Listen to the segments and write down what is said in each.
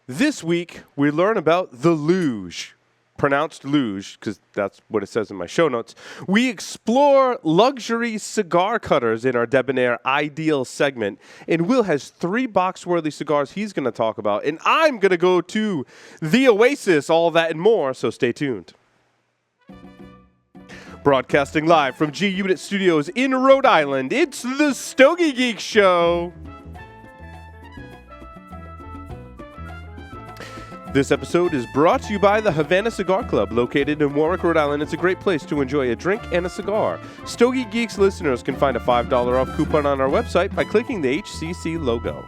This week, we learn about the LUJ, pronounced LUJ, because that's what it says in my show notes. We explore luxury cigar cutters in our Debonair Ideal segment, and Will has 3 box-worthy cigars he's going to talk about, and I'm going to go to the Oasis, all that and more, so stay tuned. Broadcasting live from G-Unit Studios in Rhode Island, it's the Stogie Geek Show. This episode is brought to you by the Havana Cigar Club, located in Warwick, Rhode Island. It's a great place to enjoy a drink and a cigar. Stogie Geeks listeners can find a $5 off coupon on our website by clicking the HCC logo.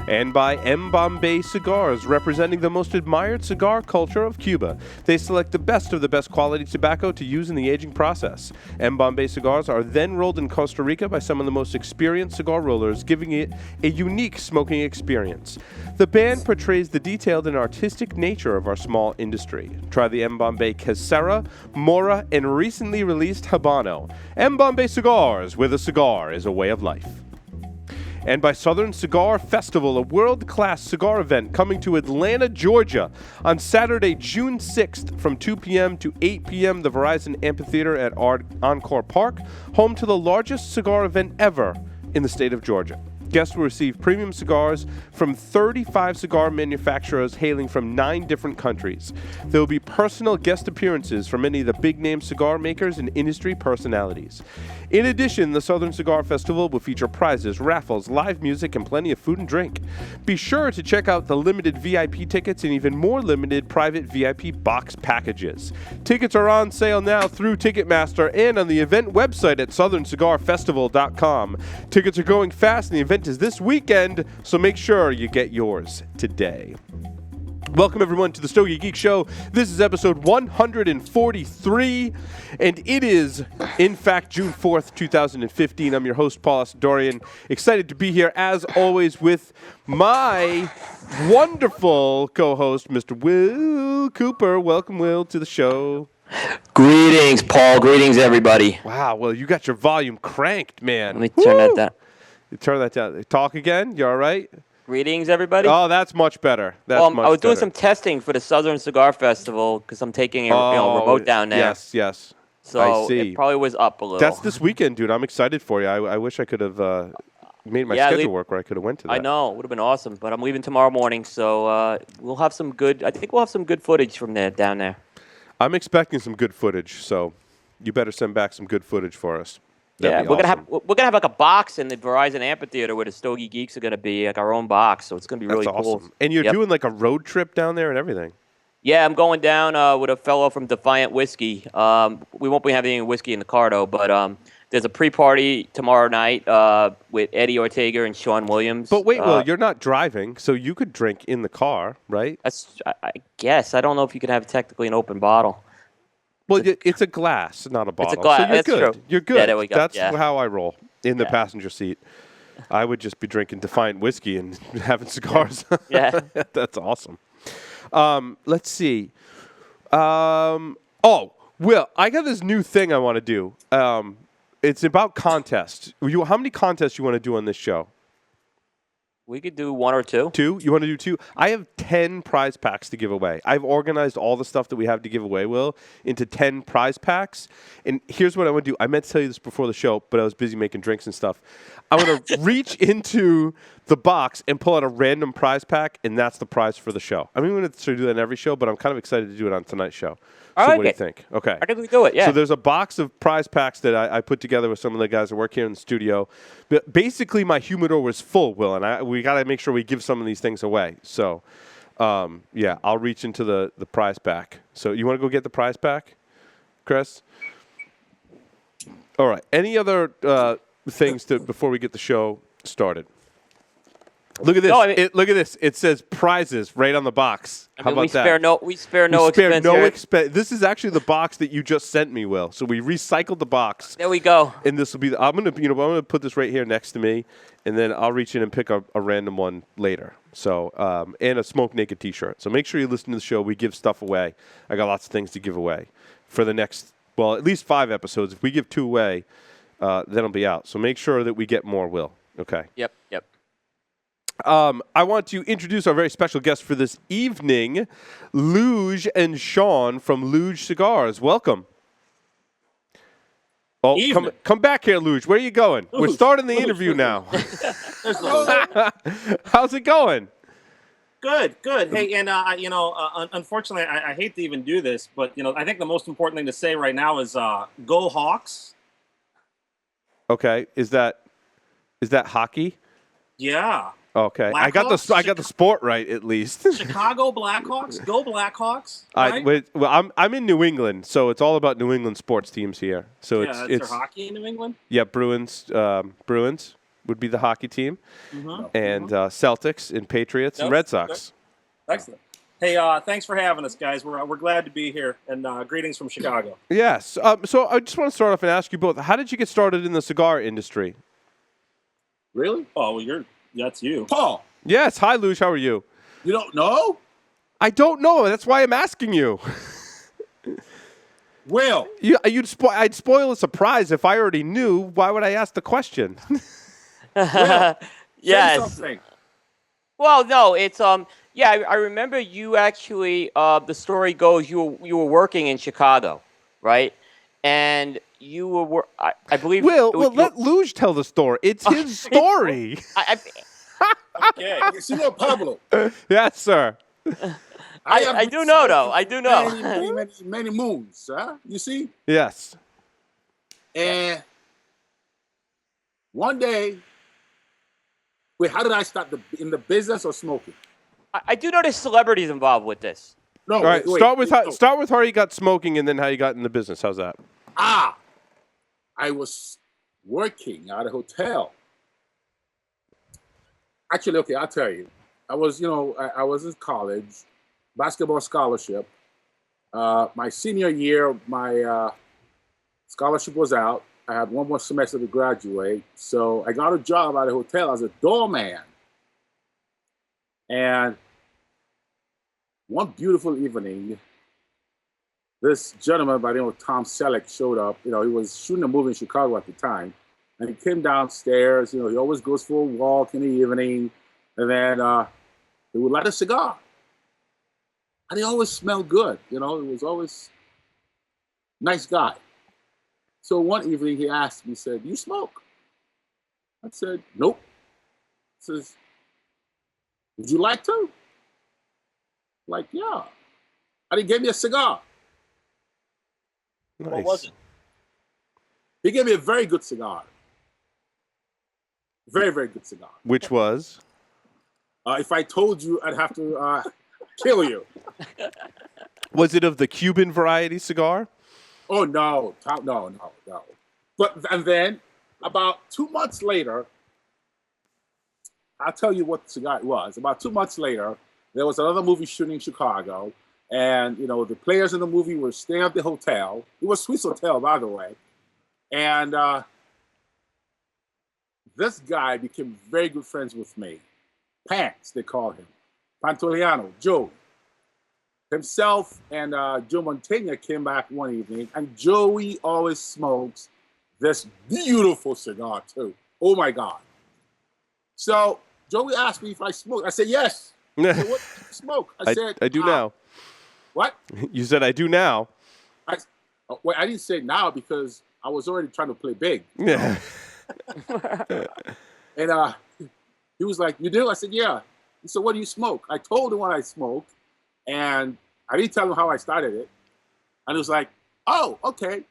And by M. Bombay Cigars, representing the most admired cigar culture of Cuba. They select the best quality tobacco to use in the aging process. M. Bombay Cigars are then rolled in Costa Rica by some of the most experienced cigar rollers, giving it a unique smoking experience. The band portrays the detailed and artistic nature of our small industry. Try the M. Bombay Casera, Mora, and recently released Habano. M. Bombay Cigars, where the cigar is a way of life. And by Southern Cigar Festival, a world-class cigar event coming to Atlanta, Georgia on Saturday, June 6th from 2 p.m. to 8 p.m. the Verizon Amphitheater at Encore Park, home to the largest cigar event ever in the state of Georgia. Guests will receive premium cigars from 35 cigar manufacturers hailing from 9 different countries. There will be personal guest appearances from many of the big-name cigar makers and industry personalities. In addition, the Southern Cigar Festival will feature prizes, raffles, live music, and plenty of food and drink. Be sure to check out the limited VIP tickets and even more limited private VIP box packages. Tickets are on sale now through Ticketmaster and on the event website at southerncigarfestival.com. Tickets are going fast and the event is this weekend, so make sure you get yours today. Welcome, everyone, to the Stogie Geek Show. This is episode 143, and it is, in fact, June 4th, 2015. I'm your host, Paul Dorian. Excited to be here, as always, with my wonderful co-host, Mr. Will Cooper. Welcome, Will, to the show. Greetings, Paul. Greetings, everybody. Wow, well, you got your volume cranked, man. Let me turn that down. You turn that down. Talk again? You all right? Greetings, everybody. Oh, that's much better. I was doing some testing for the Southern Cigar Festival because I'm taking a remote down there. Yes. So I see. It probably was up a little. That's this weekend, dude. I'm excited for you. I wish I could have made my schedule work where I could have went to that. I know. It would have been awesome. But I'm leaving tomorrow morning, so we'll have some good – I think we'll have some good footage from there down there. I'm expecting some good footage, so you better send back some good footage for us. That'd we're awesome. gonna have like a box in the Verizon Amphitheater where the Stogie Geeks are gonna be, like our own box. So it's gonna be really cool. Awesome. And you're doing like a road trip down there and everything. Yeah, I'm going down with a fellow from Defiant Whiskey. We won't be having any whiskey in the car though, but there's a pre-party tomorrow night with Eddie Ortega and Sean Williams. But wait, Will, you're not driving, so you could drink in the car, right? I guess. I don't know if you can have technically an open bottle. Well, it's a glass, not a bottle. It's a glass. So you're That's good. true. You're good. Yeah, there we go. That's how I roll in the passenger seat. I would just be drinking Defiant whiskey and having cigars. Yeah. That's awesome. Let's see. Will, I got this new thing I want to do. It's about contests. How many contests you want to do on this show? We could do 1 or 2. 2? You want to do 2? I have 10 prize packs to give away. I've organized all the stuff that we have to give away, Will, into 10 prize packs. And here's what I want to do. I meant to tell you this before the show, but I was busy making drinks and stuff. I want to reach into the box and pull out a random prize pack, and that's the prize for the show. I mean, we're going to do that in every show, but I'm kind of excited to do it on tonight's show. So what do you think? Okay. I think we do it, yeah. So there's a box of prize packs that I put together with some of the guys that work here in the studio. But basically, my humidor was full, Will, and we got to make sure we give some of these things away. So, I'll reach into the prize pack. So you want to go get the prize pack, Chris? All right. Any other things before we get the show started? Look at this. Look at this. It says prizes right on the box. How about that? We spare no expense. This is actually the box that you just sent me, Will. So we recycled the box. There we go. And this will be. I'm gonna put this right here next to me, and then I'll reach in and pick a random one later. So and a Smoke Naked T-shirt. So make sure you listen to the show. We give stuff away. I got lots of things to give away for the next at least 5 episodes. If we give 2 away, then it'll be out. So make sure that we get more, Will. Okay. Yep. I want to introduce our very special guest for this evening, LUJ and Sean from LUJ Cigars. Welcome. Oh, come back here, LUJ. Where are you going? We're starting the interview now. How's it going? Good. Hey, and unfortunately, I hate to even do this, but I think the most important thing to say right now is "Go Hawks." Okay, is that hockey? Yeah. Okay, I got the sport right at least. Chicago Blackhawks, go Blackhawks! Right? I'm in New England, so it's all about New England sports teams here. So yeah, it's hockey in New England. Yeah, Bruins would be the hockey team, and Celtics and Patriots and Red Sox. Excellent. Hey, thanks for having us, guys. We're glad to be here, and greetings from Chicago. Yes. So I just want to start off and ask you both: how did you get started in the cigar industry? Really? Oh, well, that's you, Paul. Yes. Hi, LUJ. How are you? You don't know? I don't know. That's why I'm asking you. Well, I'd spoil a surprise if I already knew. Why would I ask the question? Will, Yes. say Well, no, it's yeah. I remember you actually. The story goes you were working in Chicago, right? And you were. I believe. Well, let LUJ tell the story. It's his story. Okay. Senor Pablo. Yes, sir. I do know, though. I do know. Many moons, huh? You see? Yes. And one day, wait, how did I start in the business or smoking? I do know there's celebrities involved with this. No, All right. wait, Start with how you got smoking, and then how you got in the business. How's that? I was working at a hotel. Actually, okay, I'll tell you. I was in college, basketball scholarship. My senior year, my scholarship was out. I had one more semester to graduate. So I got a job at a hotel as a doorman. And one beautiful evening, this gentleman by the name of Tom Selleck showed up. He was shooting a movie in Chicago at the time. And he came downstairs. He always goes for a walk in the evening. And then he would light a cigar. And he always smelled good. He was always nice guy. So one evening he asked me, he said, "You smoke?" I said, "Nope." He says, "Would you like to?" Like, yeah. And he gave me a cigar. Nice. What was it? He gave me a very good cigar. Very, very good cigar. Which was? If I told you, I'd have to kill you. Was it of the Cuban variety cigar? Oh, no. No. And then, about 2 months later, I'll tell you what the cigar was. About 2 months later, there was another movie shooting in Chicago. And, the players in the movie were staying at the hotel. It was Swiss Hotel, by the way. And this guy became very good friends with me. Pants, they call him. Pantoliano, Joe. Himself and Joe Montaigne came back one evening, and Joey always smokes this beautiful cigar, too. Oh, my God. So Joey asked me if I smoked. I said, yes. He said, "What do you smoke?" I said, I do now. What? You said I do now. Well, I didn't say now because I was already trying to play big. Yeah. And he was like, "You do?" I said, "Yeah." He said, "What do you smoke?" I told him what I smoked, and I didn't tell him how I started it. And he was like, "Oh, okay.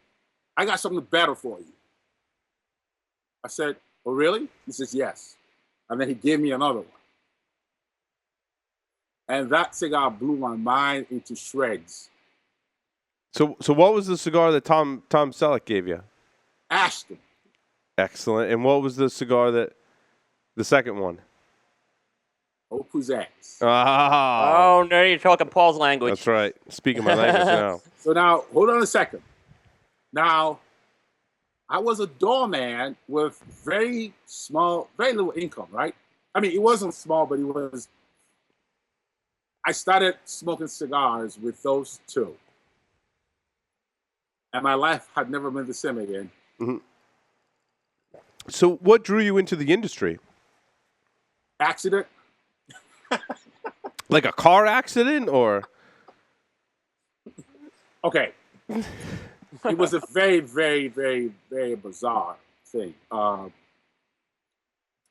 I got something better for you." I said, "Oh, really?" He says, "Yes." And then he gave me another one. And that cigar blew my mind into shreds. So what was the cigar that Tom Selleck gave you? Ashton. Excellent. And what was the cigar that the second one? Opus X. Oh, now you're talking Paul's language. That's right. Speaking my language now. So now, hold on a second. Now, I was a doorman with very little income, right? I mean, it wasn't small, but it was. I started smoking cigars with those two. And my life had never been the same again. Mm-hmm. So what drew you into the industry? Accident. Like a car accident, or? Okay. It was a very, very, very, very bizarre thing. I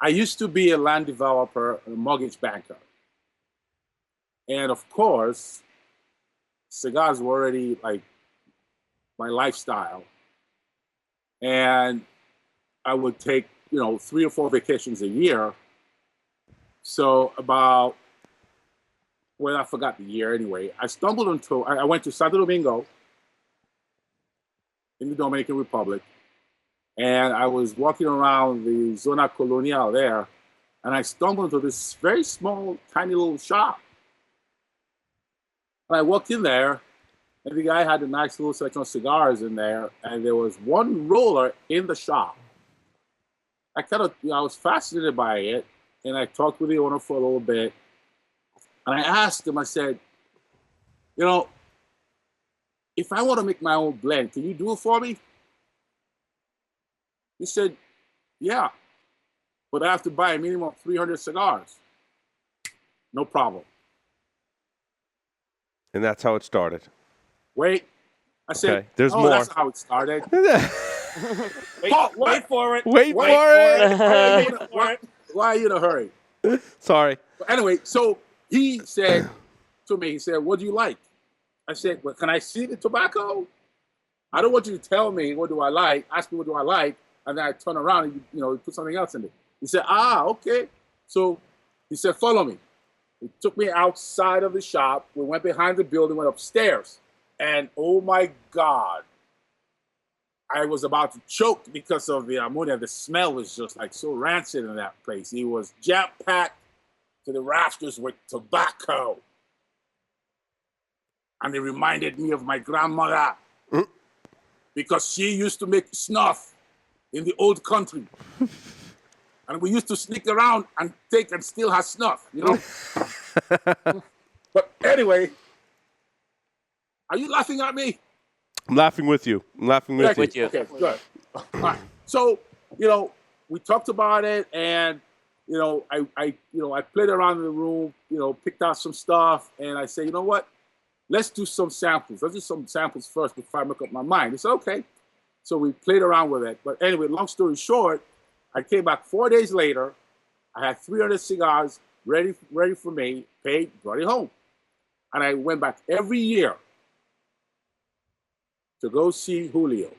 used to be a land developer and a mortgage banker. And of course, cigars were already like my lifestyle. And I would take, 3 or 4 vacations a year. So I forgot the year anyway. I went to Santo Domingo in the Dominican Republic. And I was walking around the Zona Colonial there. And I stumbled into this very small, tiny little shop. And I walked in there, and the guy had a nice little selection of cigars in there, and there was one roller in the shop. I was fascinated by it, and I talked with the owner for a little bit, and I asked him, I said, if I want to make my own blend, can you do it for me? He said, yeah, but I have to buy a minimum of 300 cigars. No problem. And that's how it started. Wait. I said, okay, there's more. That's how it started. Wait for it. Wait for it. Why are you in a hurry? Sorry. But anyway, so he said to me, what do you like? I said, well, can I see the tobacco? I don't want you to tell me what do I like, ask me what do I like, and then I turn around and you put something else in it. He said, okay. So he said, follow me. He took me outside of the shop. We went behind the building, went upstairs. And oh my God, I was about to choke because of the ammonia. The smell was just like so rancid in that place. It was jam-packed to the rafters with tobacco. And it reminded me of my grandmother because she used to make snuff in the old country. And we used to sneak around and take and steal her snuff, But anyway, are you laughing at me? I'm laughing with you. With you. Okay, good. All right. So, we talked about it, and I played around in the room, picked out some stuff, and I said, you know what? Let's do some samples. Let's do some samples first before I make up my mind. He said, okay. So we played around with it. But anyway, long story short, I came back 4 days later. I had 300 cigars ready for me, paid, brought it home. And I went back every year to go see Julio.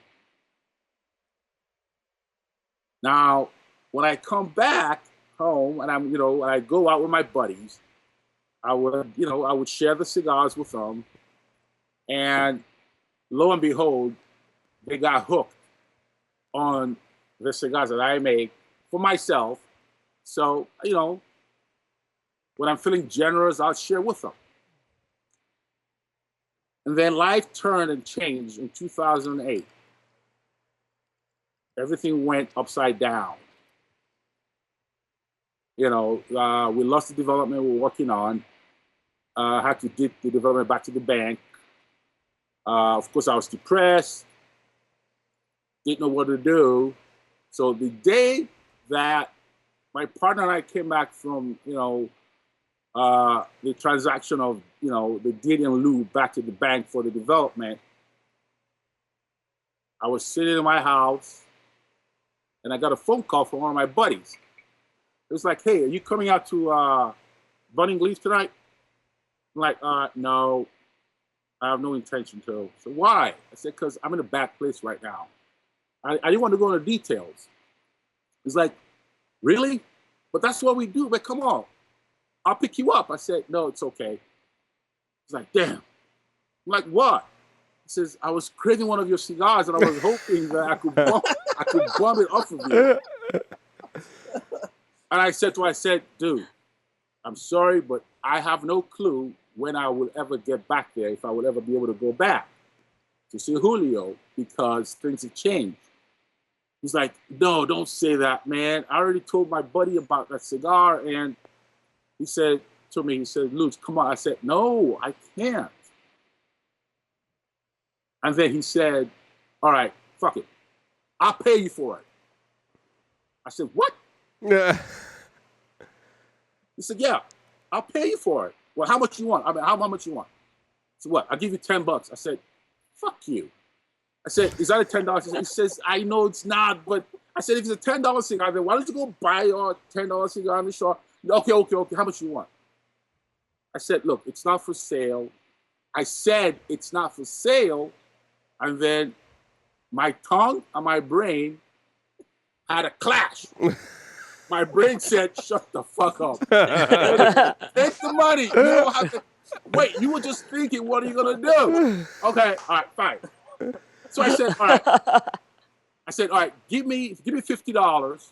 Now, when I come back home and I go out with my buddies, I would share the cigars with them, and lo and behold, they got hooked on the cigars that I make for myself. So, when I'm feeling generous, I'll share with them. And then life turned and changed in 2008. Everything went upside down. We lost the development we were working on. Had to dip the development back to the bank. Of course, I was depressed. Didn't know what to do. So the day that my partner and I came back from, the transaction of, the Diddy and Lou back to the bank for the development, I was sitting in my house and I got a phone call from one of my buddies. It was like, hey, are you coming out to Bunning Leaf tonight? I'm like, no, I have no intention to. So why? I said, because I'm in a bad place right now. I didn't want to go into details. He's like, really? But that's what we do. But come on, I'll pick you up. I said, no, it's okay. He's like, damn. I'm like, what? He says, I was craving one of your cigars and I was hoping that I could bum it off of you. And I said to him, dude, I'm sorry, but I have no clue when I will ever get back there, if I will ever be able to go back to see Julio, because things have changed. He's like, no, don't say that, man. I already told my buddy about that cigar, and he said to me, Lou, come on. I said, no, I can't. And then he said, all right, fuck it. I'll pay you for it. I said, what? Yeah. He said, yeah, I'll pay you for it. well, how much you want? I mean, how much you want? So what? I'll give you $10. I said, fuck you. I said, is that a $10? He says, I know it's not, but I said, if it's a $10 cigar, then why don't you go buy your $10 cigar in the shop? Okay. How much you want? I said, look, it's not for sale. I said, it's not for sale. And then my tongue and my brain had a clash. My brain said, shut the fuck up. Take the money. You don't have to. Wait, you were just thinking, what are you going to do? Okay, all right, fine. So I said, all right. Give me $50.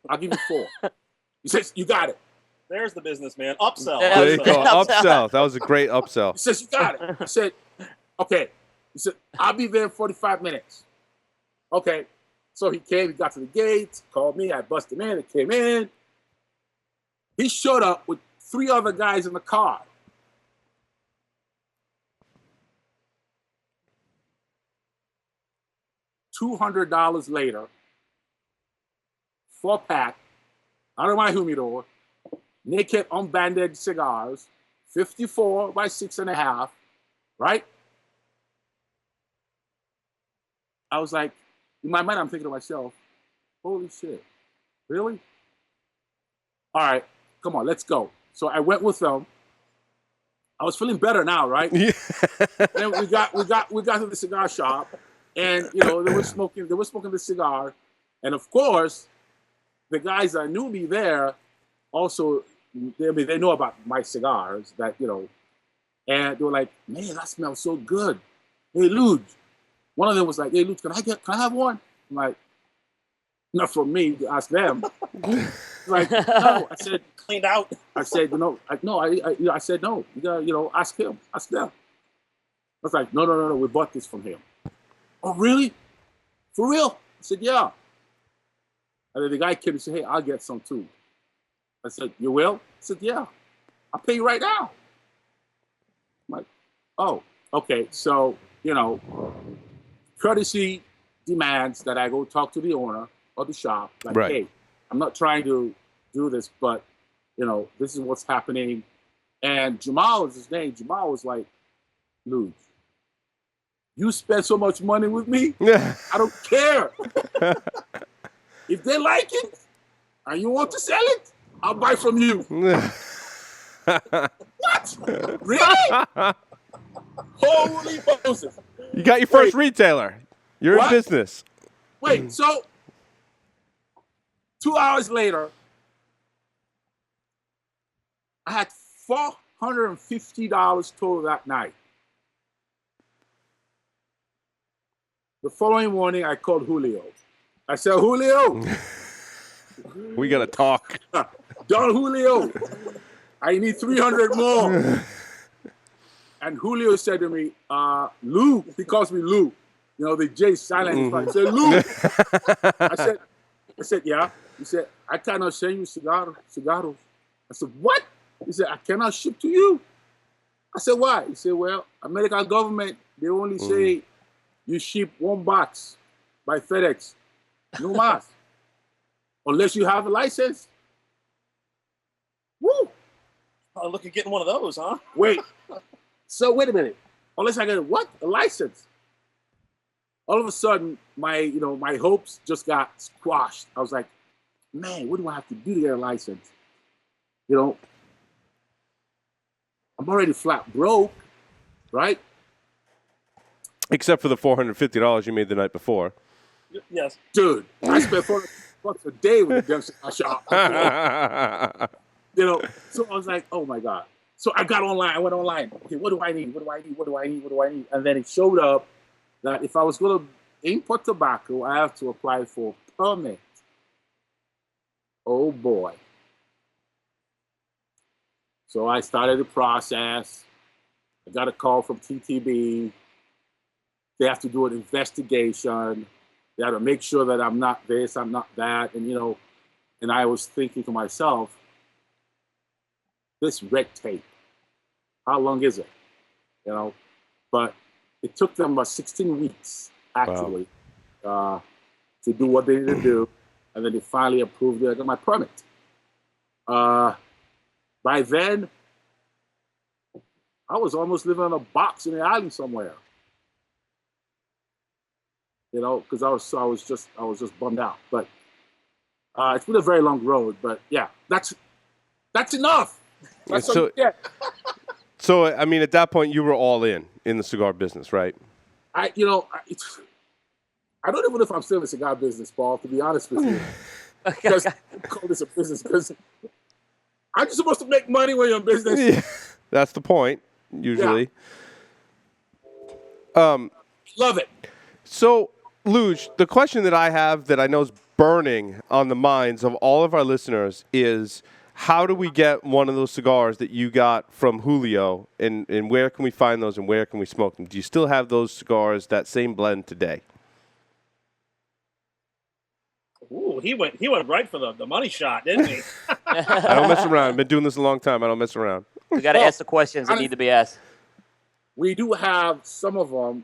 I'll give you $4. He says, you got it. There's the business, man. Upsell. There you go. Upsell. That was a great upsell. He says, you got it. I said, okay. He said, I'll be there in 45 minutes. Okay. So he came, he got to the gate, called me, I busted him in, he came in. He showed up with 3 other guys in the car. $200 later, 4-pack, out of my humidor, naked unbandaged cigars, 54 by 6.5, right? I was like, in my mind, I'm thinking to myself, holy shit, really? All right, come on, let's go. So I went with them. I was feeling better now, right? Yeah. And we got to the cigar shop, and they were smoking the cigar, and of course, the guys that knew me there also, they know about my cigars that and they were like, man, that smells so good. Hey, LUJ. One of them was like, hey, LUJ, can I have one? I'm like, not for me, to ask them. Like, no. I said, cleaned out. I said, no. I said, no. You gotta, ask him. Ask them. I was like, no. We bought this from him. Oh, really? For real? I said, yeah. And then the guy came and said, hey, I'll get some too. I said, you will? I said, yeah. I'll pay you right now. I'm like, oh, okay. So, courtesy demands that I go talk to the owner of the shop. Like, right. Hey, I'm not trying to do this, but, this is what's happening. And Jamal is his name. Jamal was like, LUJ, you spent so much money with me, I don't care. If they like it and you want to sell it, I'll buy from you. What? Really? Holy Moses. You got your first retailer. You're in business. Wait, so 2 hours later, I had $450 total that night. The following morning, I called Julio. I said, Julio. We got to talk. Don Julio, I need 300 more. And Julio said to me, Lou, he calls me Lou. The J silent. I said, Lou. I said, yeah. He said, I cannot send you cigaros. I said, what? He said, I cannot ship to you. I said, why? He said, well, American government, they only say you ship 1 box by FedEx. No mas. Unless you have a license. Woo! Oh, look at getting one of those, huh? Wait. So wait a minute. Unless I get what? A license. All of a sudden, my hopes just got squashed. I was like, man, what do I have to do to get a license? I'm already flat broke, right? Except for the $450 you made the night before. Yes. Dude, I spent $400 a day with the damn shop. So I was like, oh my God. So I got online. I went online. Okay, what do I need? And then it showed up that if I was going to import tobacco, I have to apply for a permit. Oh boy. So I started the process. I got a call from TTB. They have to do an investigation. They have to make sure that I'm not this, I'm not that. And, and I was thinking to myself, this red tape, how long is it? But it took them about 16 weeks, actually, to do what they needed to do. And then they finally approved it. I got my permit. By then, I was almost living in a box in the alley somewhere. You know, because I was just bummed out. But it's been a very long road. But yeah, that's enough. That's so, so I mean, at that point, you were all in the cigar business, right? I don't even know if I'm still in the cigar business, Paul. To be honest with you, because I call this a business because I'm just supposed to make money when you're in business. Yeah, that's the point. Usually, Love it. So, Luge, the question that I have that I know is burning on the minds of all of our listeners is, how do we get one of those cigars that you got from Julio, and where can we find those, and where can we smoke them? Do you still have those cigars, that same blend today? Ooh, he went right for the money shot, didn't he? I don't mess around. I've been doing this a long time. I don't mess around. We got to ask the questions that need to be asked. We do have some of them,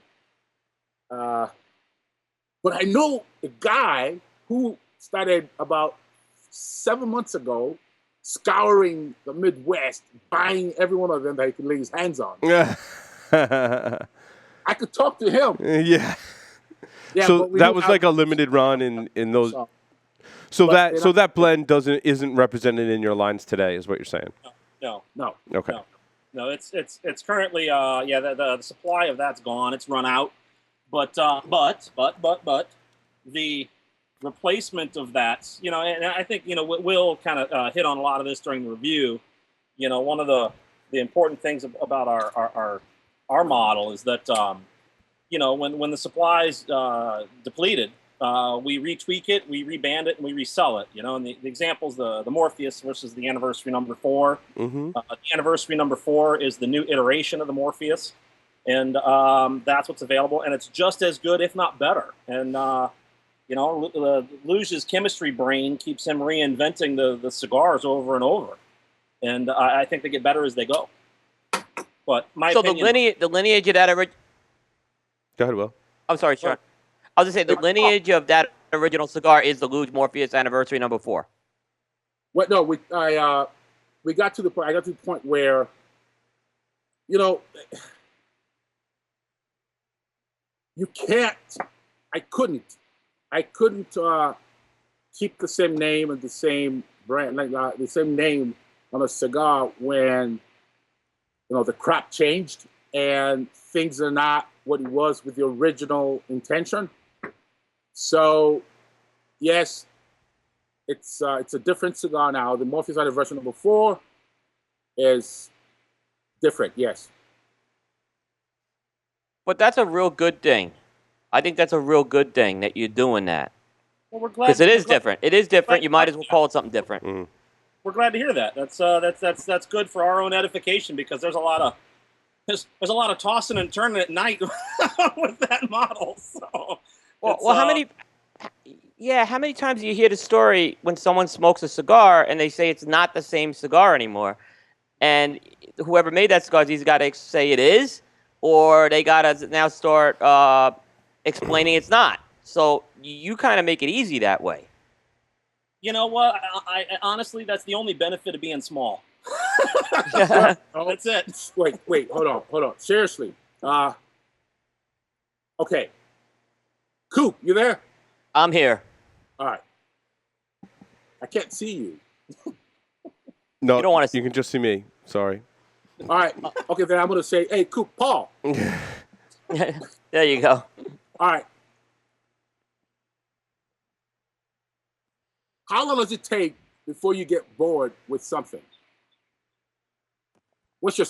but I know a guy who started about 7 months ago scouring the Midwest, buying every one of them that he could lay his hands on. I could talk to him. Yeah. So that was like a limited run in those. So that blend isn't represented in your lines today, is what you're saying? No. Okay. No, it's currently the supply of that's gone. It's run out. But the replacement of that, you know, and I think, you know, we'll kind of hit on a lot of this during the review. You know, one of the important things about our model is that you know, when the supply's depleted, we retweak it, we reband it, and we resell it. You know, and the examples, the Morpheus versus the Anniversary Number 4. Mm-hmm. The Anniversary Number 4 is the new iteration of the Morpheus, and that's what's available, and it's just as good, if not better. And you know, LUJ's chemistry brain keeps him reinventing the cigars over and over, and I think they get better as they go. But my opinion, the lineage of that Go ahead, Will. I'm sorry, Sean. I was going to say, the lineage of that original cigar is the LUJ Morpheus Anniversary Number 4. What? No, we got to the point. I got to the point where, you know, you can't. I couldn't keep the same name and the same brand, like the same name on a cigar when, you know, the crop changed and things are not what it was with the original intention. So, yes, it's a different cigar now. The Morpheus Anniversary Number 4 is different, yes. But that's a real good thing. I think that's a real good thing that you're doing that. well, we're glad Because it is different. It is different. You might as well call it something different. Mm-hmm. We're glad to hear that. That's good for our own edification, because there's a lot of tossing and turning at night with that model. So, how many times do you hear the story when someone smokes a cigar and they say it's not the same cigar anymore, and whoever made that cigar has either got to say it is, or they got to now start explaining it's not. So you kind of make it easy that way. You know what? I honestly, that's the only benefit of being small. That's it. Wait, hold on. Seriously. Okay. Coop, you there? I'm here. All right. I can't see you. No, You don't want to. You can just see me. Sorry. All right. Okay, then I'm going to say, hey, Coop, Paul. There you go. All right. How long does it take before you get bored with something? What's your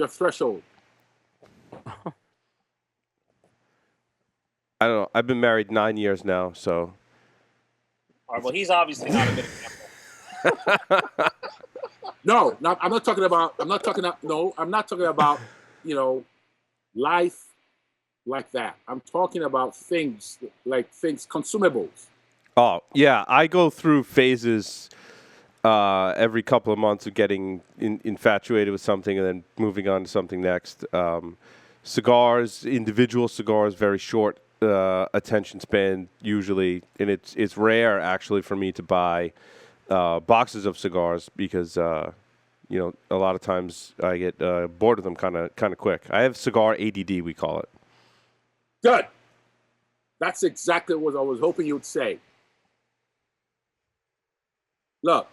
threshold? I don't know. I've been married 9 years now, so. All right, well, he's obviously not a good example. No, I'm not talking about, you know, life like that. I'm talking about things, consumables. Oh, yeah. I go through phases every couple of months of getting infatuated with something and then moving on to something next. Cigars, individual cigars, very short attention span usually, and it's rare actually for me to buy boxes of cigars because a lot of times I get bored of them kind of quick. I have cigar ADD, we call it. Good. That's exactly what I was hoping you'd say. Look,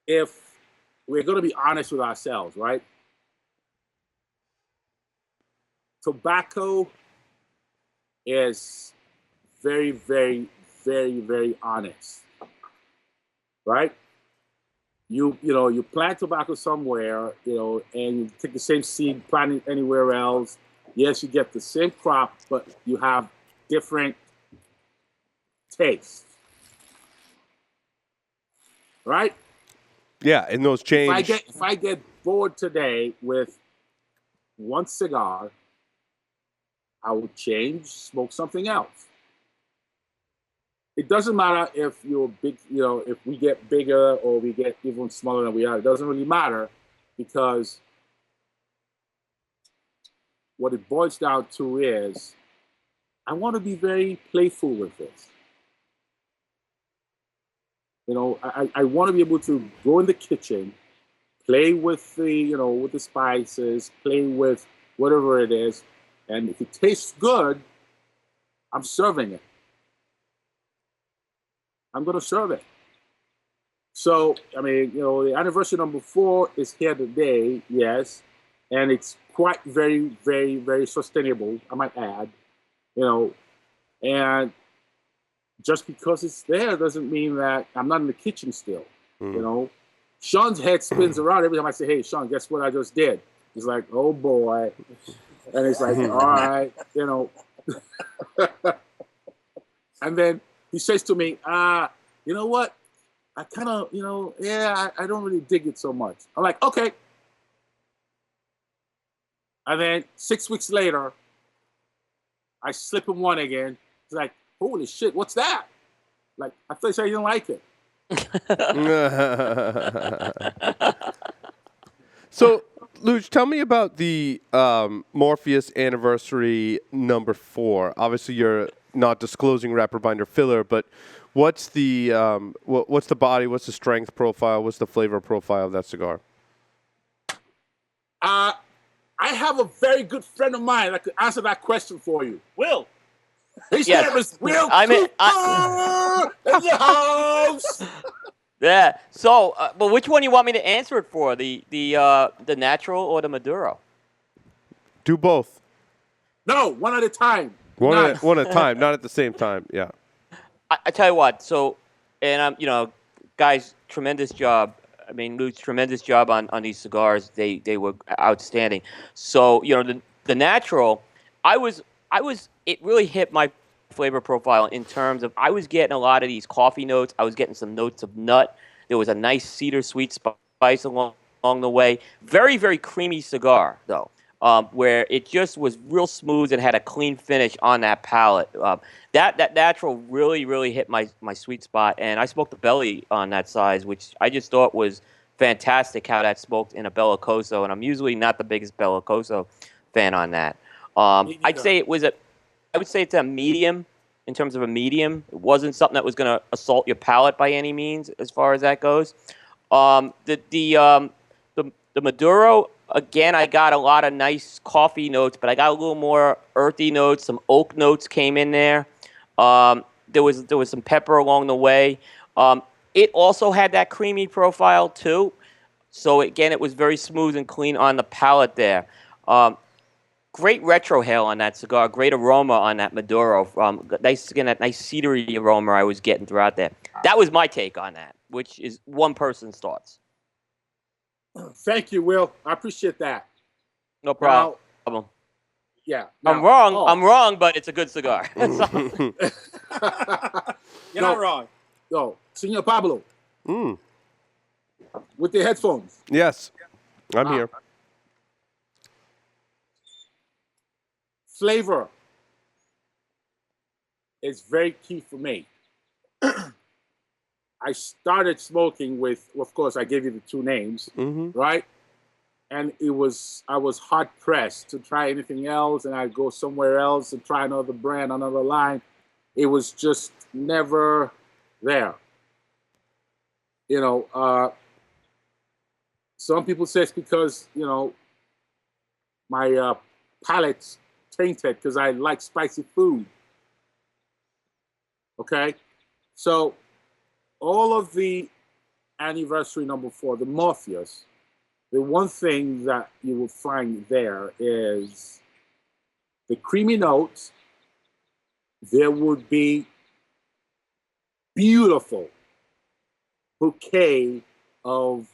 if we're going to be honest with ourselves, right? Tobacco is very, very, very, very honest, right? You plant tobacco somewhere, and you take the same seed, plant it anywhere else. Yes, you get the same crop, but you have different tastes, right? Yeah, and those change. If I get bored today with one cigar, I will change, smoke something else. It doesn't matter if you're big, if we get bigger or we get even smaller than we are. It doesn't really matter, because what it boils down to is I want to be very playful with this. I want to be able to go in the kitchen, play with with the spices, play with whatever it is, and if it tastes good, I'm serving it. I'm going to serve it. So, the anniversary number 4 is here today, yes, and it's quite very, very, very sustainable, I might add, and just because it's there doesn't mean that I'm not in the kitchen still, Sean's head spins around every time I say, hey, Sean, guess what I just did? He's like, oh, boy. And it's like, all right, And then he says to me, you know what? I kind of, I don't really dig it so much. I'm like, okay. And then 6 weeks later, I slip him one again. He's like, holy shit, what's that? Like, I thought you said you didn't like it. So, Luj, tell me about the Morpheus anniversary number 4. Obviously, you're not disclosing wrapper binder filler, but what's the body? What's the strength profile? What's the flavor profile of that cigar? I have a very good friend of mine that could answer that question for you. Will. His name is Will Cooper in the house. Yeah. So, but which one do you want me to answer it for? The natural or the Maduro? Do both. No, one at a time. One at a time, not at the same time. Yeah. I tell you what. So, and guys, tremendous job. I mean, Lou's tremendous job on these cigars. They were outstanding. So, the natural, it really hit my flavor profile in terms of I was getting a lot of these coffee notes. I was getting some notes of nut. There was a nice cedar sweet spice along the way. Very, very creamy cigar, though, where it just was real smooth and had a clean finish on that palate. That natural really, really hit my sweet spot. And I smoked the belly on that size, which I just thought was fantastic how that smoked in a Bellicoso. And I'm usually not the biggest Bellicoso fan on that. I'd say it's a medium in terms of a medium. It wasn't something that was going to assault your palate by any means as far as that goes. The Maduro, again, I got a lot of nice coffee notes, but I got a little more earthy notes. Some oak notes came in there. There was some pepper along the way. It also had that creamy profile too. So again, it was very smooth and clean on the palate there. Great retrohale on that cigar. Great aroma on that Maduro. That nice cedary aroma I was getting throughout there. That was my take on that, which is one person's thoughts. Thank you, Will. I appreciate that. No problem. Yeah. I'm wrong. I'm wrong, but it's a good cigar. You're not wrong. No, Senor Pablo. With the headphones. Yes, I'm here. Flavor is very key for me. I started smoking with, of course, I gave you the 2 names, right? And I was hard pressed to try anything else, and I'd go somewhere else and try another brand, another line. It was just never there. Some people say it's because, my palate's tainted because I like spicy food. Okay? So all of the anniversary number 4, the Morpheus, the one thing that you will find there is the creamy notes. There would be beautiful bouquet of,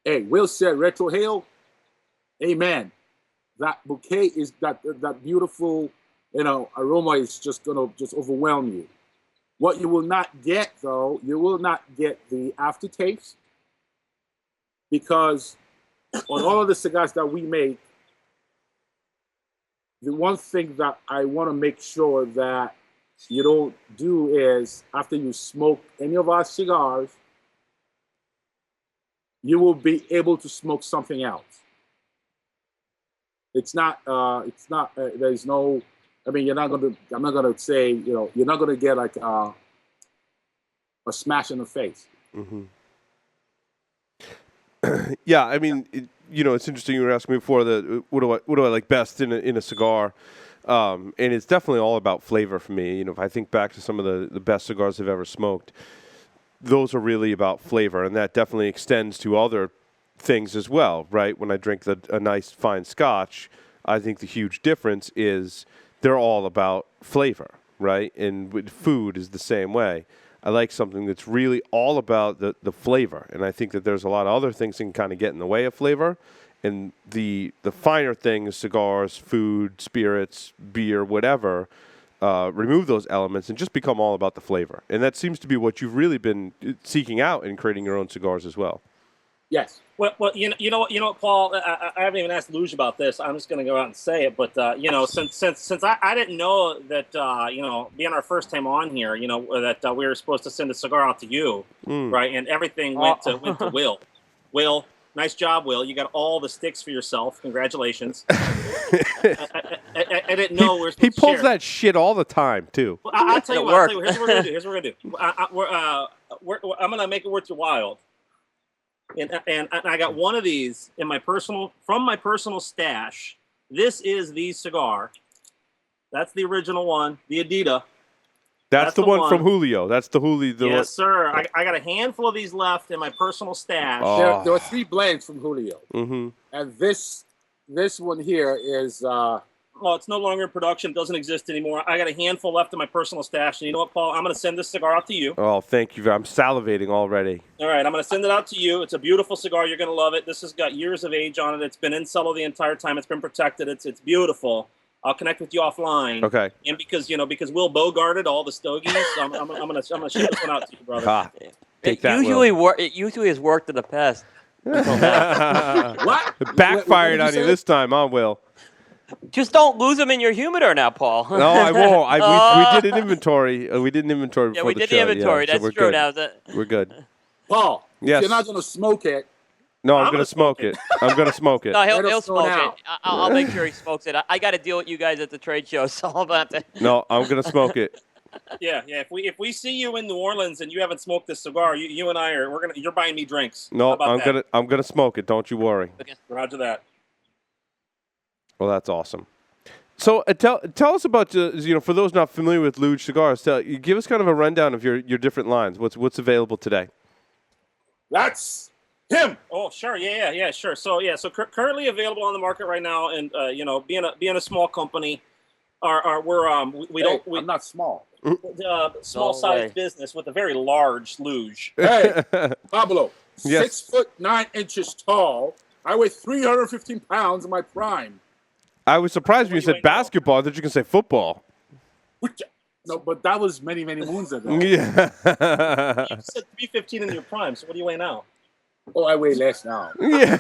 hey, Will said retro hail. Amen. That bouquet is that beautiful, aroma is just gonna overwhelm you. What you will not get, though, you will not get the aftertaste, because on all of the cigars that we make, the one thing that I want to make sure that you don't do is, after you smoke any of our cigars, you will be able to smoke something else. There's no, I'm not going to say, you're not going to get like a smash in the face. Mm-hmm. Yeah, I mean, it's interesting. You were asking me before what do I like best in a cigar, and it's definitely all about flavor for me. If I think back to some of the best cigars I've ever smoked, those are really about flavor, and that definitely extends to other things as well, right? When I drink a nice fine Scotch, I think the huge difference is they're all about flavor, right? And with food is the same way. I like something that's really all about the flavor, and I think that there's a lot of other things that can kind of get in the way of flavor, and the finer things, cigars, food, spirits, beer, whatever, remove those elements and just become all about the flavor. And that seems to be what you've really been seeking out in creating your own cigars as well. Yes. Well, you know what, Paul. I haven't even asked LUJ about this. I'm just going to go out and say it. But since I didn't know that being our first time on here, that we were supposed to send a cigar out to you, right? And everything went to Will. Will, nice job, Will. You got all the sticks for yourself. Congratulations. I didn't know we were supposed He to pulls share. that shit all the time too. Well, I'll tell you what. Here's what we're gonna do. I'm gonna make it worth your while. And I got one of these from my personal stash. This is the cigar. That's the original one, the Adidas. That's the one from Julio. That's the Julio. Yes, sir. I got a handful of these left in my personal stash. Oh. There are 3 blends from Julio. Mm-hmm. And this one here is... Well, it's no longer in production. It doesn't exist anymore. I got a handful left in my personal stash. And you know what, Paul? I'm going to send this cigar out to you. Oh, thank you. I'm salivating already. All right. I'm going to send it out to you. It's a beautiful cigar. You're going to love it. This has got years of age on it. It's been in cellar the entire time. It's been protected. It's beautiful. I'll connect with you offline. Okay. And because Will bogarted all the stogies, I'm gonna ship this one out to you, brother. Take that. It usually has worked in the past. What? It backfired on you this time, huh, Will? Just don't lose them in your humidor now, Paul. No, I won't. We did an inventory. We did an inventory before we did the the inventory. Yeah, That's so true. good. Now we're good. Paul, yes. You're not going to smoke it. No, I'm going to smoke it. I'm going to smoke it. No, he'll smoke out. it. I'll make sure he smokes it. I got to deal with you guys at the trade show, so I'll have to. No, I'm going to smoke it. Yeah. If we see you in New Orleans and you haven't smoked this cigar, you and I you're buying me drinks. No, I'm gonna smoke it. Don't you worry. Okay. Roger that. Well, that's awesome. So tell us about for those not familiar with LUJ Cigars, give us kind of a rundown of your different lines. What's available today? That's him. Oh, sure. Yeah, sure. So currently available on the market right now, and being a small company, I'm not small. Small sized business with a very large LUJ. Hey, Pablo, Yes. 6'9" tall. I weigh 315 pounds in my prime. I was surprised when you said basketball. I thought you could say football. No, but that was many, many moons ago. Yeah. You said 315 in your prime. So what do you weigh now? Oh, I weigh less now. Yeah.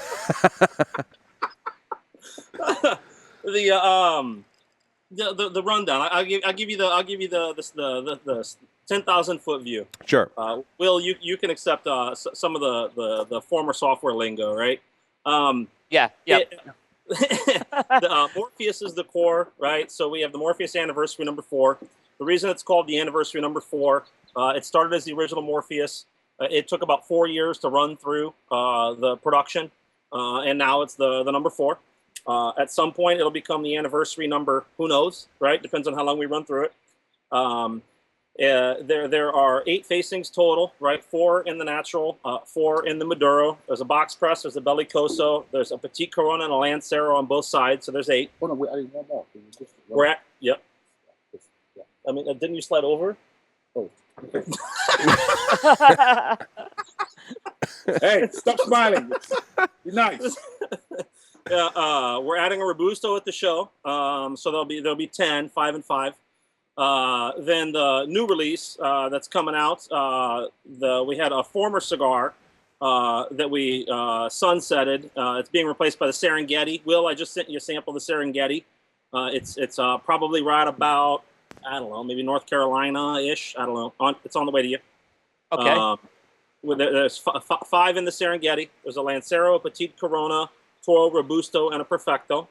The rundown. I'll give you the 10,000 foot view. Sure. Will, you can accept some of the former software lingo, right? Yeah. The Morpheus is the core, right? So we have the Morpheus anniversary number 4. The reason it's called the anniversary number 4, it started as the original Morpheus. It took about 4 years to run through the production, and now it's the number 4. At some point, it'll become the anniversary number. Who knows, right? Depends on how long we run through it. There are 8 facings total, right? 4 in the natural, 4 in the Maduro. There's a box press, there's a Bellicoso, there's a Petite Corona and a Lancero on both sides, so there's 8. Oh, no, I didn't want more. We're at, yep. I mean, didn't you slide over? Oh. Hey, stop smiling. Be nice. We're adding a Robusto at the show, so there'll be 10, 5 and 5. Then the new release that's coming out, we had a former cigar that we sunsetted. It's being replaced by the Serengeti. Will, I just sent you a sample of the Serengeti. It's probably right about, I don't know, maybe North Carolina-ish. I don't know. It's on the way to you. Okay. There's 5 in the Serengeti. There's a Lancero, a Petite Corona, Toro, Robusto, and a Perfecto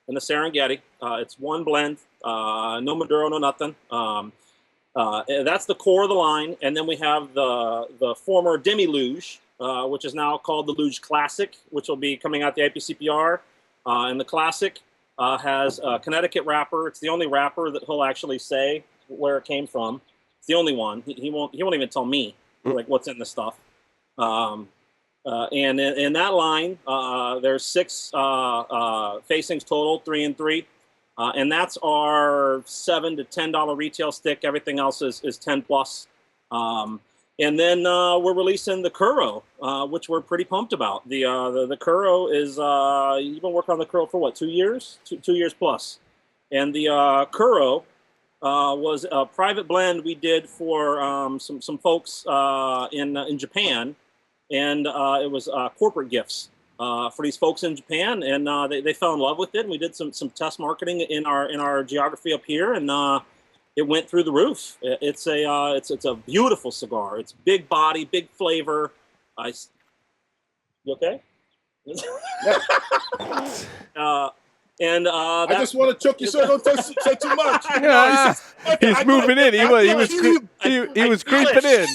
in the Serengeti. It's one blend. No Maduro, no nothing. That's the core of the line. And then we have the former Demi LUJ, which is now called the LUJ Classic, which will be coming out the IPCPR. And the Classic has a Connecticut wrapper. It's the only wrapper that he'll actually say where it came from. It's the only one. He won't even tell me like what's in the stuff. And in that line, there's 6 facings total, 3 and 3. And that's our $7 to $10 retail stick. Everything else is 10 plus. And then we're releasing the Kuro, which we're pretty pumped about. The Kuro is you've been working on the Kuro for what, 2 years? 2 years plus. And the Kuro was a private blend we did for some folks in Japan, and it was corporate gifts. For these folks in Japan, and they fell in love with it. And we did some test marketing in our geography up here, and it went through the roof. It's a beautiful cigar. It's big body, big flavor. You okay? I just want to choke you so don't say too much. He's moving in. He was creeping in.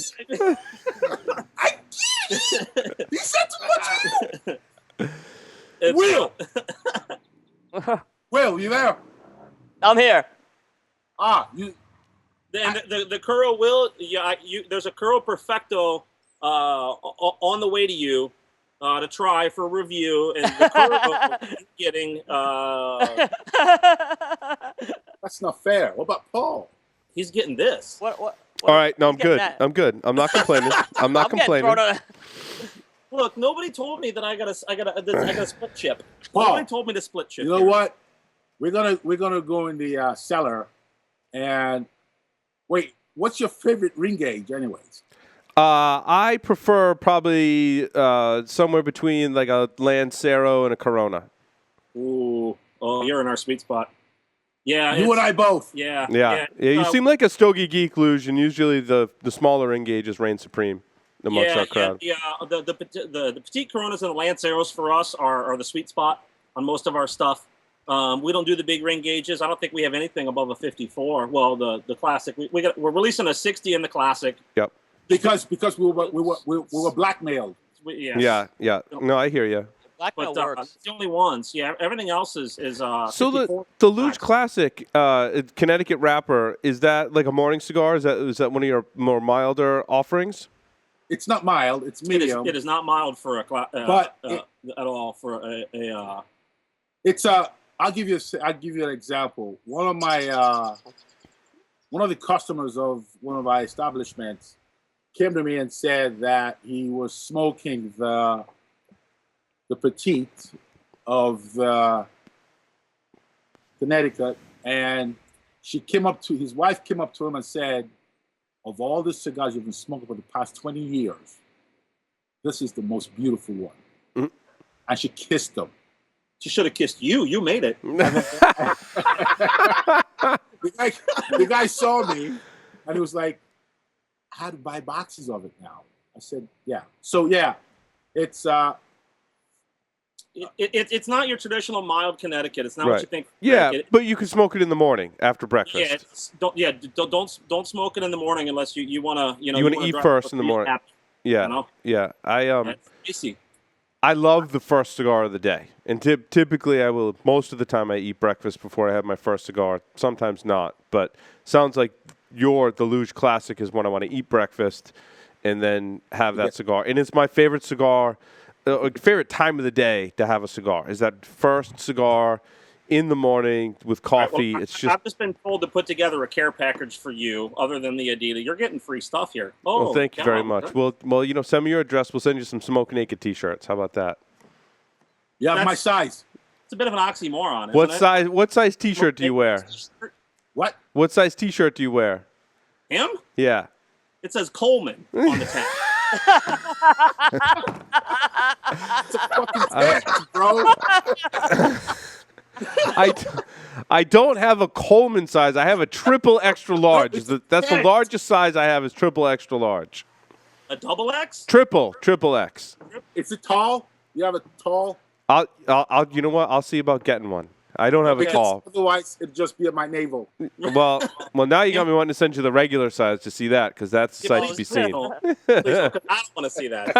He said too much. Will! Will, you there? I'm here. You. The Kuro Will, there's a Kuro Perfecto on the way to you to try for review, and the Kuro is getting. That's not fair. What about Paul? He's getting this. What? All right, no, I'm good. I'm good. I'm not complaining. I'm not complaining. Look, nobody told me that I got a split chip. Paul, nobody told me to split chip. You know what? We're gonna go in the cellar, and wait. What's your favorite ring gauge, anyways? I prefer probably somewhere between like a Lancero and a Corona. Ooh, you're in our sweet spot. Yeah, you and I both. Yeah. You seem like a stogie geek, Luge, and usually the smaller ring gauges reign supreme amongst our crowd. Yeah. The Petite Coronas and the Lanceros for us are the sweet spot on most of our stuff. We don't do the big ring gauges. I don't think we have anything above a 54. Well, the classic, we're releasing a 60 in the classic. Yep. Because we were blackmailed. Yeah. No, I hear you. Blackmail works. The only ones. Yeah, everything else is so 54. The LUJ Classic Connecticut wrapper, is that like a morning cigar? Is that one of your more milder offerings? It's not mild. It's medium. It is not mild for at all for a. It's I'll give you an example. One of the customers of one of our establishments came to me and said that he was smoking the Petite of the Connecticut, and his wife came up to him and said, of all the cigars you've been smoking for the past 20 years, this is the most beautiful one. Mm-hmm. And she kissed him. She should have kissed you. You made it. The guy saw me, and he was like, I had to buy boxes of it now. I said, yeah. So, yeah, it's... It's not your traditional mild Connecticut. It's not what you think. Yeah, but you can smoke it in the morning after breakfast. Don't smoke it in the morning unless you want to. You want to eat first in the morning. Yeah, You know? yeah. That's tasty. I love the first cigar of the day, and typically I will. Most of the time, I eat breakfast before I have my first cigar. Sometimes not, but sounds like the LUJ Classic is when I want to eat breakfast and then have that cigar. And it's my favorite cigar, favorite time of the day to have a cigar. Is that first cigar in the morning with coffee? Well, It's just. I've just been told to put together a care package for you, other than the Adidas. You're getting free stuff here. Oh, Well, thank you very yeah, much. okay. Well, send me your address. We'll send you some Smoke Naked T-shirts. How about that? You have my That's- size. It's a bit of an oxymoron. What isn't it? size? What size T-shirt do you wear? What? What size T-shirt do you wear? Him? Yeah. It says Coleman on the tag. It's a fucking text, bro. I don't have a Coleman size. I have a triple extra large. That's the largest size I have is triple extra large. A double X? Triple X. Is it tall? You have a tall? I'll you know what? I'll see about getting one. I don't have a tall. Otherwise, it'd just be at my navel. Well, now you got me wanting to send you the regular size to see that because that's the sight to be seen. Please don't, 'cause I don't want to see that.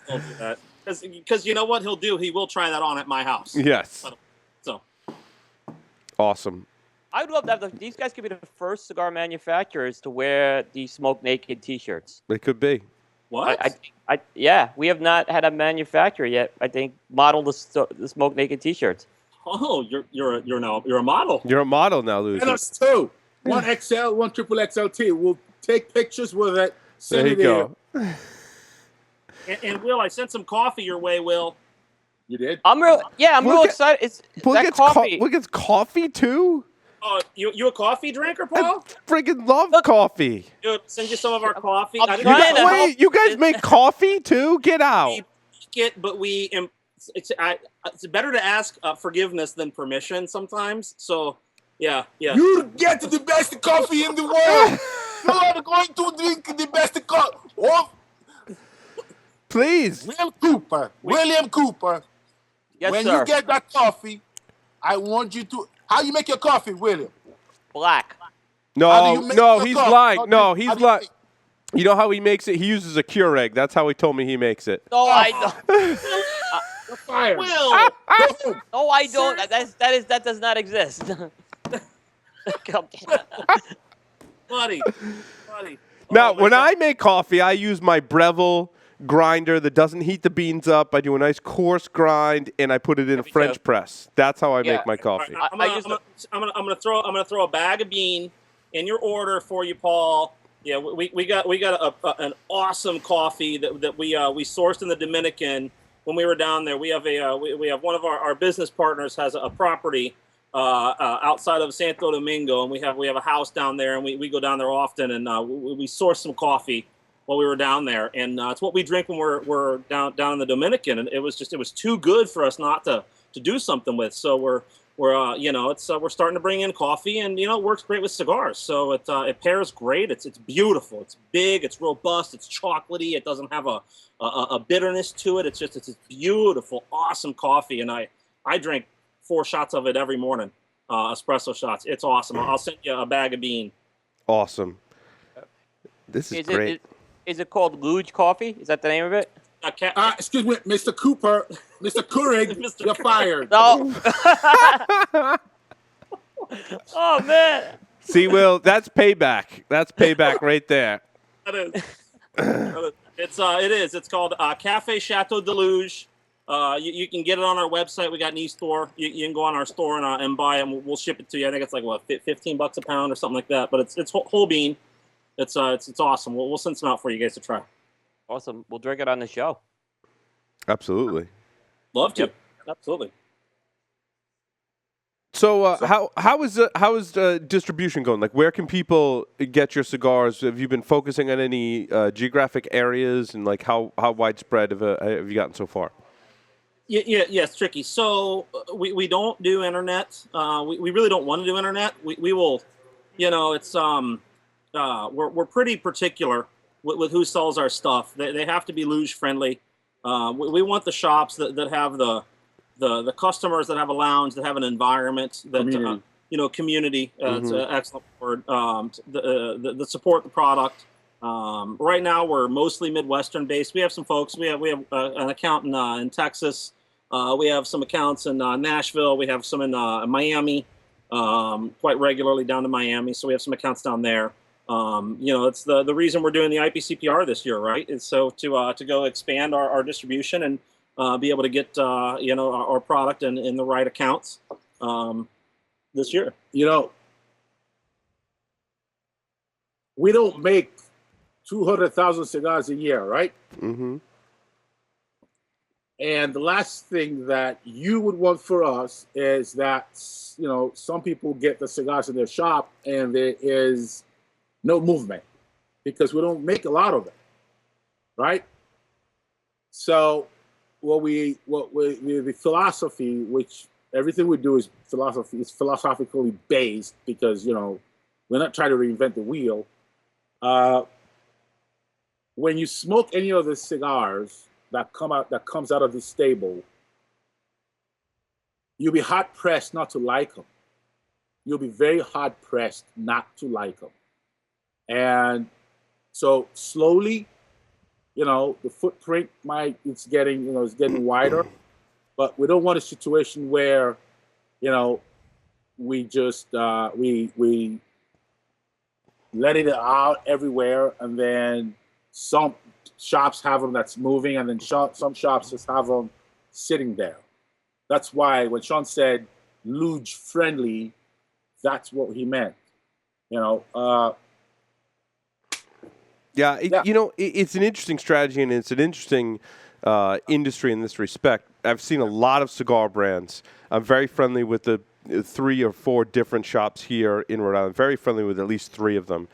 Don't do that. Because you know what he'll do? He will try that on at my house. Yes. So Awesome. I'd love to have these guys could be the first cigar manufacturers to wear the Smoke Naked T-shirts. It could be. what? Yeah, we have not had a manufacturer yet. I think model the Smoke Naked T-shirts. Oh, you're a model. You're a model now, And Lou. us too. One XL, one triple XLT. We'll take pictures with it. Send There you it go. in. And Will, I sent some coffee your way, Will. You did? I'm real Look at- excited. It's Look, that it's coffee. look, it's coffee too. Oh, you a coffee drinker, I Paul? friggin' love coffee. Dude, send you some of our coffee. I'm I You didn't trying to wait, you guys make coffee too? Get out. make it, but it's better to ask forgiveness than permission sometimes. So, yeah. You get the best coffee in the world. You are going to drink the best coffee. Oh, Please. William Cooper. Yes, When sir. you get that coffee, I want you to. How you make your coffee, William? Black. How No, do you make no, your he's coffee? lying. How No, do he's you lying. make- You know how he makes it? He uses a Keurig. That's how he told me he makes it. No, I don't. You're fired. Will, Go home. No, I don't. That does not exist. buddy. Now, Oh, my when God. I make coffee, I use my Breville grinder that doesn't heat the beans up. I do a nice coarse grind, and I put it in a Me French too. press. That's how I Yeah. make my coffee. I'm gonna throw a bag of bean in your order for you, Paul. Yeah, we got an awesome coffee that we sourced in the Dominican when we were down there. We have we have one of our business partners has a property outside of Santo Domingo, and we have a house down there, and we go down there often, and we sourced some coffee while we were down there, and it's what we drink when we're down in the Dominican, and it was too good for us not to do something with. So we're starting to bring in coffee, and it works great with cigars. So it pairs great. It's beautiful. It's big. It's robust. It's chocolatey. It doesn't have a bitterness to it. It's a beautiful, awesome coffee, and I drink 4 shots of it every morning, espresso shots. It's awesome. I'll send you a bag of bean. Awesome. This is great. Is it called LUJ Coffee? Is that the name of it? Excuse me, Mr. Cooper. Mr. Keurig, Mr. you're fired. No. Oh man. See, Will, that's payback. That's payback right there. That is. It is. It's called Cafe Chateau de LUJ. You can get it on our website. We got an e-store. You can go on our store and buy it, and we'll ship it to you. I think it's like $15 a pound or something like that. But it's whole bean. It's awesome. We'll send some out for you guys to try. Awesome. We'll drink it on the show. Absolutely. Love to. Absolutely. So, how is distribution going? Like, where can people get your cigars? Have you been focusing on any geographic areas, and like how widespread have you gotten so far? Yeah, it's tricky. So we don't do internet. We really don't want to do internet. We will, it's we're pretty particular with who sells our stuff. They have to be LUJ friendly. We want the shops that have the customers that have a lounge, that have an environment, that community. It's an excellent word. That support the product. Right now, we're mostly Midwestern based. We have some folks. We have an account in Texas. We have some accounts in Nashville. We have some in Miami, quite regularly down to Miami. So we have some accounts down there. It's the reason we're doing the IPCPR this year, right? Is so to go expand our distribution and be able to get our product in the right accounts this year. We don't make 200,000 cigars a year, right? Mm-hmm. And the last thing that you would want for us is that, some people get the cigars in their shop and there is no movement because we don't make a lot of it, right? So the philosophy, which everything we do is philosophically based because, we're not trying to reinvent the wheel. When you smoke any of the cigars that comes out of this stable, you'll be hard pressed not to like them. You'll be very hard pressed not to like them. And so slowly, the footprint it's getting wider, but we don't want a situation where, we just we let it out everywhere, and then some shops have them that's moving, and then some shops just have them sitting there. That's why when Sean said LUJ friendly, that's what he meant. It's an interesting strategy, and it's an interesting industry in this respect. I've seen a lot of cigar brands. I'm very friendly with the 3 or 4 different shops here in Rhode Island, very friendly with at least 3 of them.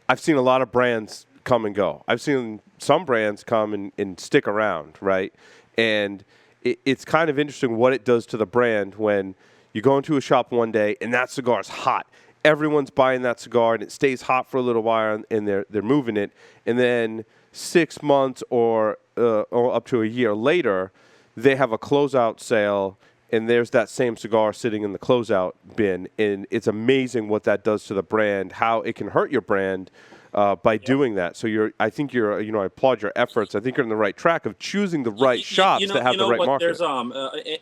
I've seen a lot of brands come and go. I've seen some brands come and stick around, right? And it's kind of interesting what it does to the brand when you go into a shop one day and that cigar is hot. Everyone's buying that cigar and it stays hot for a little while and they're moving it. And then 6 months or up to a year later, they have a closeout sale and there's that same cigar sitting in the closeout bin. And it's amazing what that does to the brand, how it can hurt your brand by doing that. So I applaud your efforts. I think you're on the right track of choosing the right shops that have the right market. There's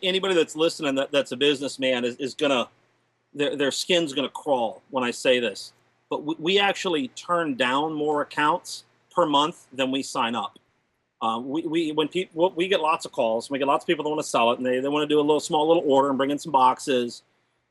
anybody that's listening that's a businessman is gonna their skin's gonna crawl when I say this. But we actually turn down more accounts per month than we sign up. We get lots of calls. We get lots of people that want to sell it, and they want to do a small little order and bring in some boxes.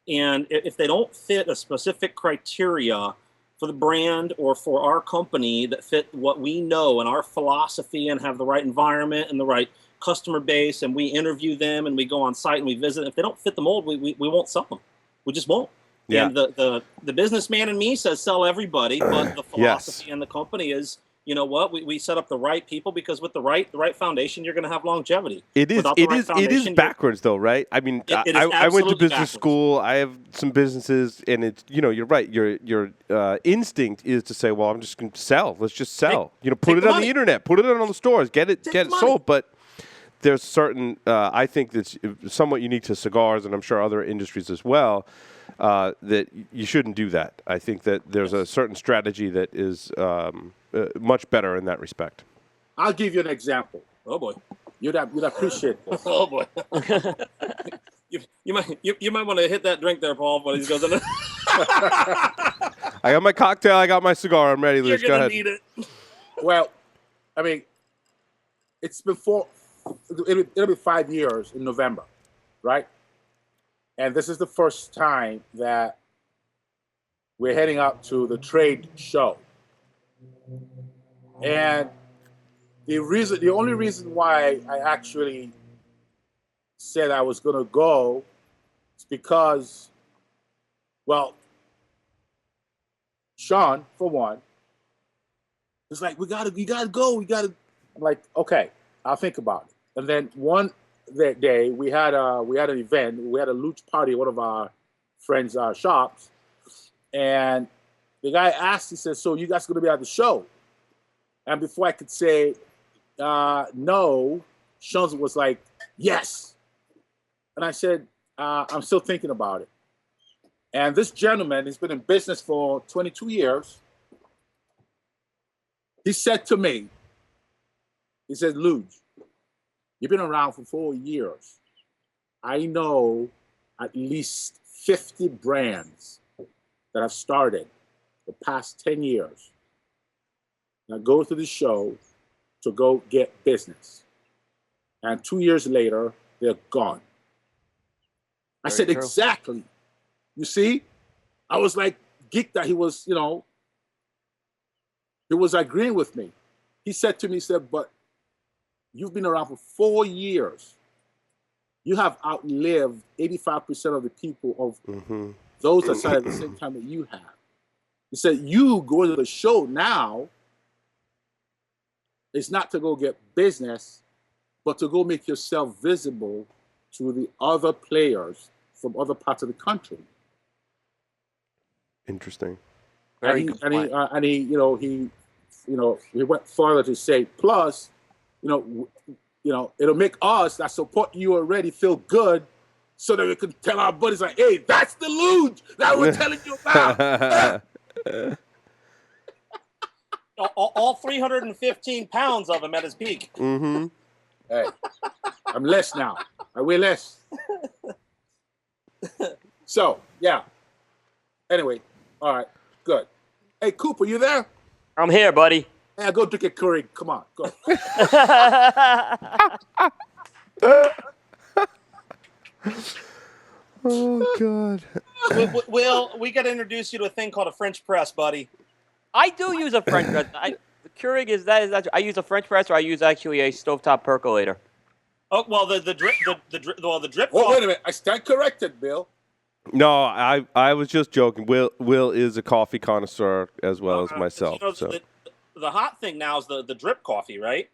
And if they don't fit a specific criteria for the brand or for our company that fit what we know and our philosophy and have the right environment and the right customer base, and we interview them and we go on site and we visit, if they don't fit the mold, we won't sell them. We just won't. Yeah. And the businessman in me says sell everybody, but the philosophy and the company is, you know what, we set up the right people, because with the right foundation, you're going to have longevity. It is backwards though, right? I mean, I went to business school. I have some businesses, and it's, you're right. Your instinct is to say, well, I'm just going to sell. Let's just sell. Put it on the internet, put it on the stores, get it sold. But there's certain, I think that's somewhat unique to cigars, and I'm sure other industries as well, that you shouldn't do that. I think that there's a certain strategy that is much better in that respect. I'll give you an example. Oh boy, you'd appreciate this. Oh boy, you might want to hit that drink there, Paul. But he goes in. I got my cocktail. I got my cigar. I'm ready, Luis. Go ahead. Need it. Well, I mean, it's been it'll be 5 years in November, right? And this is the first time that we're heading out to the trade show. And the only reason why I actually said I was going to go is because, well, Sean, for one, was like, we gotta go. I'm like, okay, I'll think about it. And then one that day we had an event. We had a LUJ party at one of our friends' shops, and the guy asked. He said, "So you guys going to be at the show?" And before I could say no, Sean was like, "Yes." And I said, "I'm still thinking about it." And this gentleman, he's been in business for 22 years. He said to me, he said, "LUJ, you've been around for 4 years. I know at least 50 brands that have started the past 10 years that go to the show to go get business. And 2 years later, they're gone." I said, true. exactly. You see? I was like, geeked that he was, he was agreeing with me. He said to me, he said, "But you've been around for 4 years. You have outlived 85% of the people of those that started at the same time that you have." He said, "You go to the show now, it's not to go get business, but to go make yourself visible to the other players from other parts of the country." Interesting. Very and good he, point. he went further to say, plus, it'll make us that support you already feel good, so that we can tell our buddies like, "Hey, that's the LUJ that we're telling you about." All 315 pounds of him at his peak. Mm-hmm. Hey, I'm less now. I weigh less. So, yeah. Anyway, all right, good. Hey, Cooper, you there? I'm here, buddy. Hey, go drink a Keurig. Come on, go. Oh, God. Will, we got to introduce you to a thing called a French press, buddy. I do use a French press. The Keurig is that. I use a French press, or I use actually a stovetop percolator. Oh well, the drip. Oh, wait a minute. I stand corrected, Bill. No, I was just joking. Will is a coffee connoisseur as well as myself. So The hot thing now is the drip coffee, right?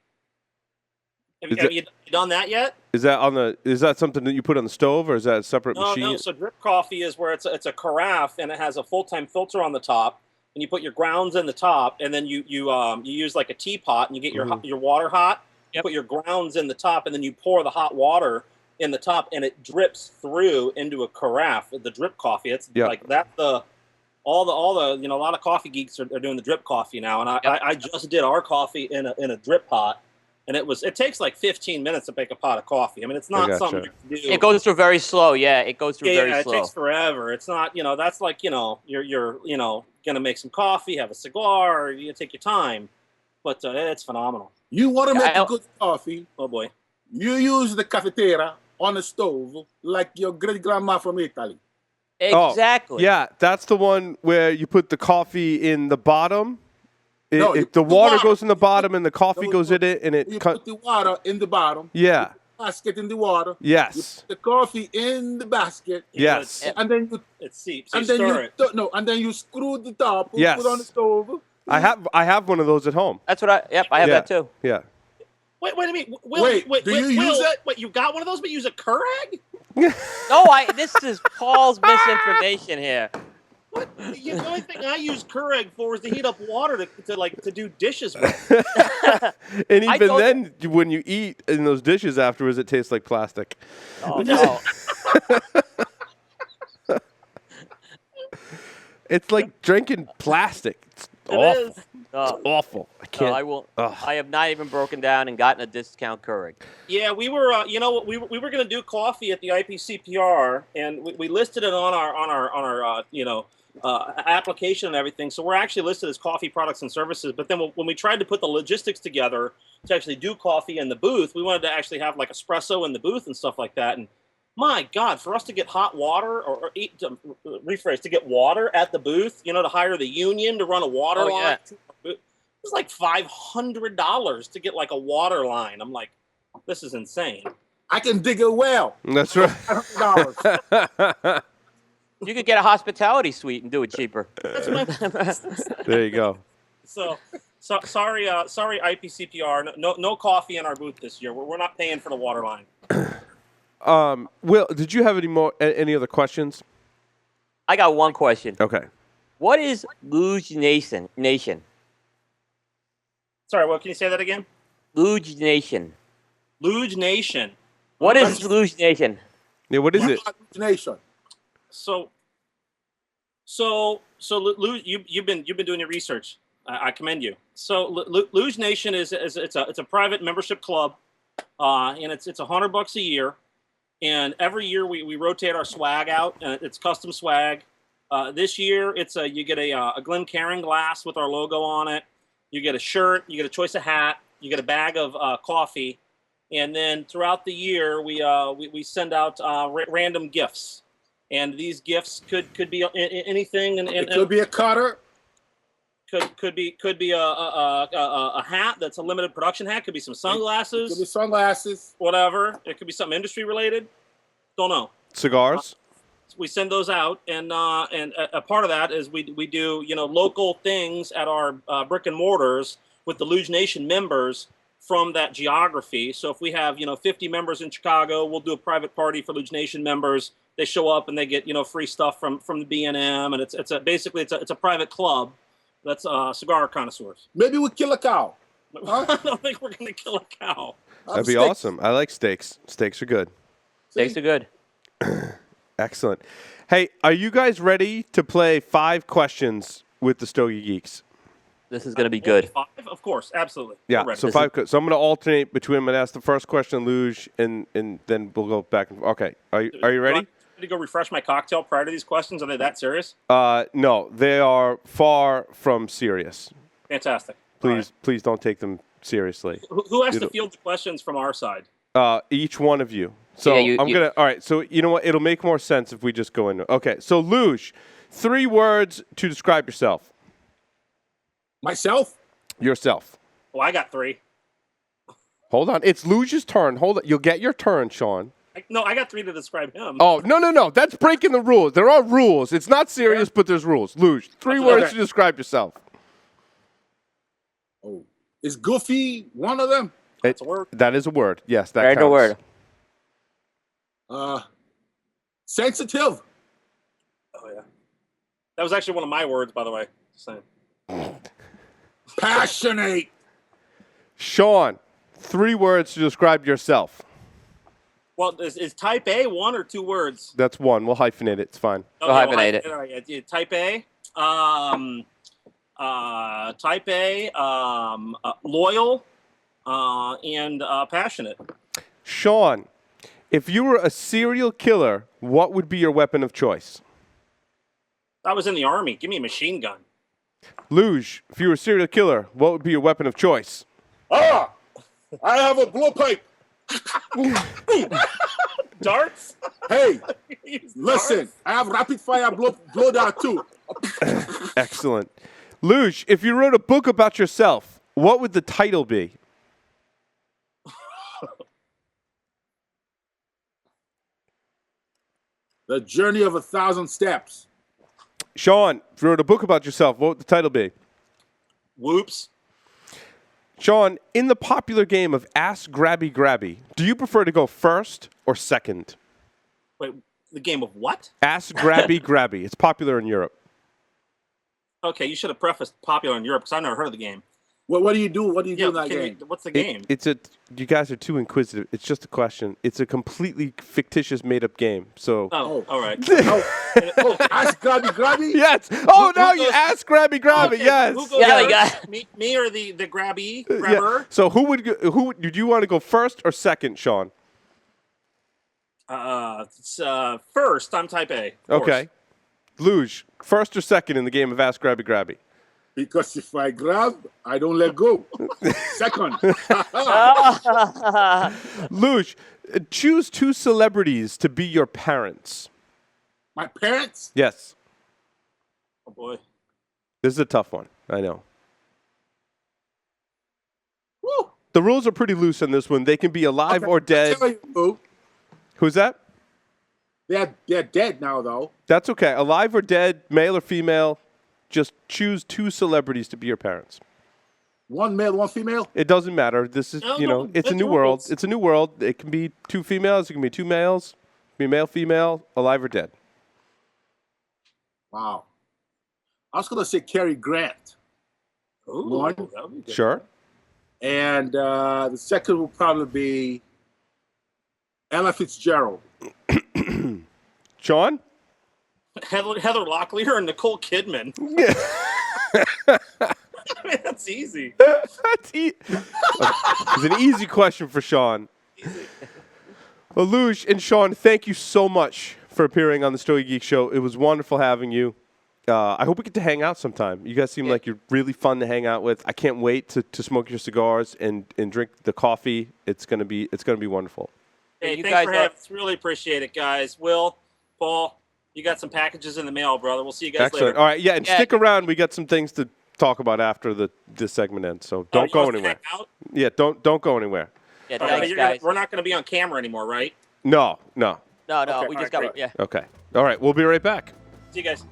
Have you done that yet? is that something that you put on the stove, or is that a separate machine? No. So drip coffee is where it's a carafe and it has a full-time filter on the top, and you put your grounds in the top, and then you use like a teapot and you get your water hot. You put your grounds in the top, and then you pour the hot water in the top, and it drips through into a carafe. The drip coffee. It's like that. All the a lot of coffee geeks are doing the drip coffee now, and I just did our coffee in a drip pot, and it takes like 15 minutes to make a pot of coffee. I mean, it's not something you can do. It goes through very slow. Yeah, it goes through very slow. It takes forever. It's not that's like you're gonna make some coffee, have a cigar, you take your time, but it's phenomenal. You want to make a good coffee? Oh boy! You use the cafetera on the stove like your great grandma from Italy. Exactly. Oh, yeah, that's the one where you put the coffee in the bottom. The water goes in the bottom and the coffee goes in it, and you put the water in the bottom. Yeah. The basket in the water. Yes. You put the coffee in the basket. Yes. And then it seeps. And then and then you screw the top. Yes. Put on the stove. I have one of those at home. That's what I have that too. Yeah. Wait a minute. Wait, do you use it? Wait, you got one of those, but you use a Keurig? No, this is Paul's misinformation here. What? The only thing I use Keurig for is to heat up water to do dishes with. And even then, when you eat in those dishes afterwards, it tastes like plastic. Oh no. It's like drinking plastic. It's awful. It's awful. I can't. No, I will. I have not even broken down and gotten a discount Keurig. Yeah, we were. We were going to do coffee at the IPCPR, and we listed it on our application and everything. So we're actually listed as coffee products and services. But then when we tried to put the logistics together to actually do coffee in the booth, we wanted to actually have like espresso in the booth and stuff like that. And my God, for us to get hot water to get water at the booth, to hire the union to run a water line. Yeah. It was like $500 to get like a water line. I'm like, this is insane. I can dig a well. That's right. $500. You could get a hospitality suite and do it cheaper. There you go. So sorry, IPCPR. No coffee in our booth this year. We're not paying for the water line. Will, did you have any other questions? I got one question. Okay. What is LUJ Nation? Sorry, what? Can you say that again? LUJ Nation. LUJ Nation. What is LUJ Nation? Yeah, what is it? Nation. So, Lou, you've been doing your research. I commend you. So Luge Nation is it's a private membership club, and it's $100 a year, and every year we rotate our swag out. It's custom swag. This year it's you get a Glencairn glass with our logo on it. You get a shirt. You get a choice of hat. You get a bag of coffee, and then throughout the year we send out random gifts, and these gifts could be anything. And it could be a cutter. Could be a hat that's a limited production hat. Could be some sunglasses. It could be sunglasses. Whatever. It could be something industry related. Don't know. Cigars. We send those out, and a part of that is we do local things at our brick and mortars with the Luge Nation members from that geography. So if we have 50 members in Chicago, we'll do a private party for Luge Nation members. They show up and they get free stuff from the B&M, and it's a private club. That's cigar connoisseurs. Maybe we kill a cow. Huh? I don't think we're going to kill a cow. That'd be awesome. I like steaks. Steaks are good. Steaks are good. Excellent. Hey, are you guys ready to play 5 questions with the Stogie Geeks? This is going to be good. 5? Of course, absolutely. Yeah, so 5. So I'm going to alternate between them and ask the first question, Luge, and then we'll go back. Okay, are you ready? To go refresh my cocktail prior to these questions? Are they that serious? No, they are far from serious. Fantastic. Please don't take them seriously. Who has to field the questions from our side? Each one of you. So I'm gonna. All right. So you know what? It'll make more sense if we just go into. Okay. So Luge, 3 words to describe yourself. Myself. Yourself. Well, I got 3. Hold on. It's Luge's turn. Hold on. You'll get your turn, Sean. I got 3 to describe him. Oh, no. That's breaking the rules. There are rules. It's not serious, but there's rules. Luge, 3 words to describe yourself. Oh, is goofy one of them? That's a word. That is a word. Yes, that Very counts. good word. Sensitive. Oh, yeah. That was actually one of my words, by the way. Just saying. Passionate. Sean, 3 words to describe yourself. Well, is type A 1 or 2 words? That's 1. We'll hyphenate it. It's fine. Okay, We'll hyphenate it. All right, yeah, type A. Type A. Loyal. And passionate. Sean, if you were a serial killer, what would be your weapon of choice? I was in the Army. Give me a machine gun. Luge, if you were a serial killer, what would be your weapon of choice? I have a blowpipe. Darts? Hey, listen, I have rapid fire blow dart too. Excellent. Luge, if you wrote a book about yourself, what would the title be? The Journey of 1,000 Steps. Sean, if you wrote a book about yourself, what would the title be? Whoops. Sean, in the popular game of Ask Grabby Grabby, do you prefer to go first or second? Wait, the game of what? Ask Grabby Grabby. It's popular in Europe. Okay, you should have prefaced popular in Europe because I've never heard of the game. What do you do? What do you do in that game? What's the game? You guys are too inquisitive. It's just a question. It's a completely fictitious, made-up game. So. Oh, all right. Ask Grabby Grabby? Yes. Oh, now you ask Grabby Grabby. Okay, Yes. Who goes first? Me or the grabby grabber? Yeah. So who do you want to go first or second, Sean? It's first. I'm type A. Okay. Luge, first or second in the game of Ask Grabby Grabby? Because if I grab, I don't let go. Second. Luge, choose 2 celebrities to be your parents. My parents? Yes. Oh, boy. This is a tough one. I know. Woo. The rules are pretty loose on this one. They can be alive or dead. I'll tell you who. Who's that? They're dead now, though. That's okay. Alive or dead, male or female. Just choose 2 celebrities to be your parents. 1 male, 1 female? It doesn't matter. This is, it's a new world. It's a new world. It can be 2 females. It can be 2 males. It can be male, female, alive or dead. Wow. I was going to say Cary Grant. Ooh, One. that would be good. Sure. And the second will probably be Ella Fitzgerald. Sean? Heather Locklear and Nicole Kidman. That's easy. It's an easy question for Sean. Well, LUJ and Sean, thank you so much for appearing on the Stogie Geek Show. It was wonderful having you. I hope we get to hang out sometime. You guys seem like you're really fun to hang out with. I can't wait to smoke your cigars and drink the coffee. It's gonna be wonderful. Hey, thanks for having us. Really appreciate it, guys. Will, Paul, you got some packages in the mail, brother. We'll see you guys later. All right, yeah, and stick around. We got some things to talk about after this segment ends. So don't go anywhere. Yeah, don't go anywhere. Yeah, thanks, guys. We're not going to be on camera anymore, right? No. No, we just got great. yeah. Okay. All right, we'll be right back. See you guys.